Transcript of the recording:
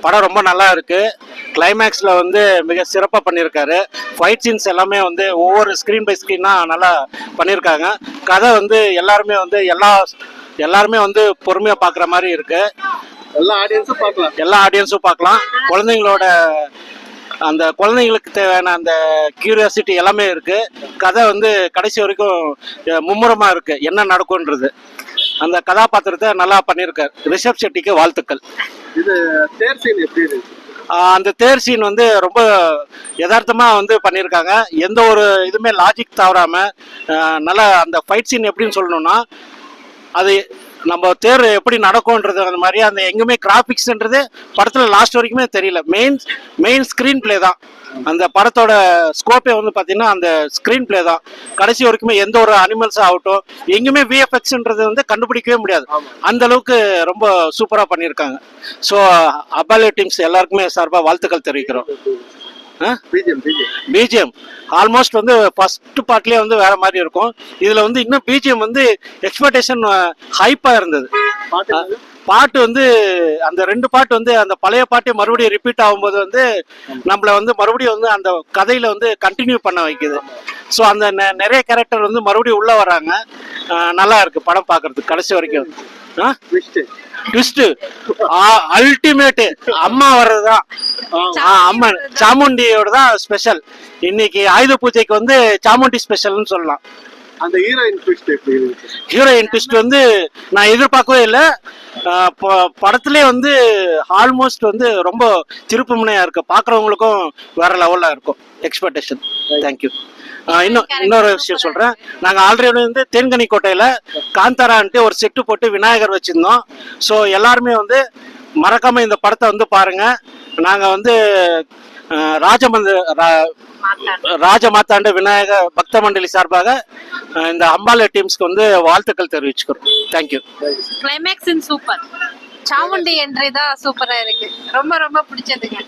படம் ரொம்ப நல்லா இருக்கு. கிளைமேக்ஸ்ல வந்து மிக சிறப்பா பண்ணியிருக்காரு. ஃபைட் சீன்ஸ் எல்லாமே வந்து ஒவ்வொரு ஸ்கிரீன் பை ஸ்கிரீனா நல்லா பண்ணியிருக்காங்க. கதை வந்து எல்லாருமே வந்து பொறுமையா பார்க்குற மாதிரி இருக்கு. எல்லா ஆடியன்ஸும் பார்க்கலாம். அந்த குழந்தைங்களுக்கு தேவையான அந்த கியூரியாசிட்டி எல்லாமே இருக்கு. கதை வந்து கடைசி வரைக்கும் மும்முரமா இருக்கு, என்ன நடக்கும்ன்றது. அந்த கதாபாத்திரத்தை நல்லா பண்ணியிருக்காரு. ரிஷப் ஷெட்டிக்கு வாழ்த்துக்கள். இது தேர் சீன் எப்படி இருக்கு? அந்த தேர் சீன் வந்து ரொம்ப யதார்த்தமா வந்து பண்ணியிருக்காங்க. எந்த ஒரு இதுவுமே லாஜிக் தவறாம நல்லா அந்த ஃபைட் சீன் எப்படின்னு சொல்லணும்னா, அது நம்ம தேர் எப்படி நடக்கும்ன்றது அந்த மாதிரி அந்த எங்குமே கிராஃபிக்ஸ்ன்றது படத்தில் லாஸ்ட் வரைக்குமே தெரியல. மெயின் ஸ்க்ரீன் பிளே தான் அந்த படத்தோட ஸ்கோப்பே வந்து பார்த்தீங்கன்னா அந்த ஸ்க்ரீன் பிளே தான். கடைசி வரைக்குமே எந்த ஒரு அனிமல்ஸ் ஆகட்டும் எங்குமே விஎஃப்எக்ஸ்ன்றது வந்து கண்டுபிடிக்கவே முடியாது. அந்த அளவுக்கு ரொம்ப சூப்பராக பண்ணியிருக்காங்க. ஸோ அபாலே டீம்ஸ் எல்லாருக்குமே சார்பாக வாழ்த்துக்கள் தெரிவிக்கிறோம். பிஜிஎம் ஆல்மோஸ்ட் வந்து ஃபர்ஸ்ட் பார்ட்லயே வந்து வேற மாதிரி இருக்கும். இதுல வந்து இன்னும் பிஜிஎம் வந்து எக்ஸ்பெக்டேஷன் ஹைப்பா இருந்தது. பாட்டு வந்து அந்த 2 பாட்டு வந்து அந்த பழைய பாட்டே மறுபடியும் ரிப்பீட் ஆகும்போது வந்து நம்மள வந்து மறுபடியும் வந்து அந்த கதையில வந்து கண்டினியூ பண்ண வைக்குது. ஸோ அந்த நிறைய கேரக்டர் வந்து மறுபடியும் உள்ள வராங்க. நல்லா இருக்கு படம் பார்க்கறதுக்கு கடைசி வரைக்கும். Twist ultimate. அம்மா வர்றதுதான், அம்மன் சாமுண்டியோட தான் ஸ்பெஷல். இன்னைக்கு ஆயுத பூஜைக்கு வந்து சாமுண்டி ஸ்பெஷல்னு சொல்லலாம். அந்த ஹீரோயின் ட்விஸ்ட் வந்து நான் எதிர்பார்க்கவே இல்லை. படத்திலே வந்து ஆல்மோஸ்ட் வந்து ரொம்ப திருப்பு முனையா இருக்கு. பாக்குறவங்களுக்கும் வேற லெவல்ல இருக்கும் எக்ஸ்பெக்டேஷன். தேங்க்யூ. இன்னொரு விஷயம் சொல்றேன். நாங்க ஆல்ரெடி வந்து தேன்கனி கோட்டையில காந்தாரான்ட்டு ஒரு செட்டு போட்டு விநாயகர் வச்சிருந்தோம். ஸோ எல்லாருமே வந்து மறக்காம இந்த படத்தை வந்து பாருங்க. நாங்க வந்து ராஜமாத்தாண்ட விநாயக பக்த மண்டலி சார்பாக இந்த அம்பாலே டீம்ஸ்க்கு வந்து வாழ்த்துக்கள் தெரிவிச்சுக்கிறோம். Thank you. Climax super. Chamundi entry தான் சூப்பரா இருக்கு. ரொம்ப ரொம்ப பிடிச்சதுங்க.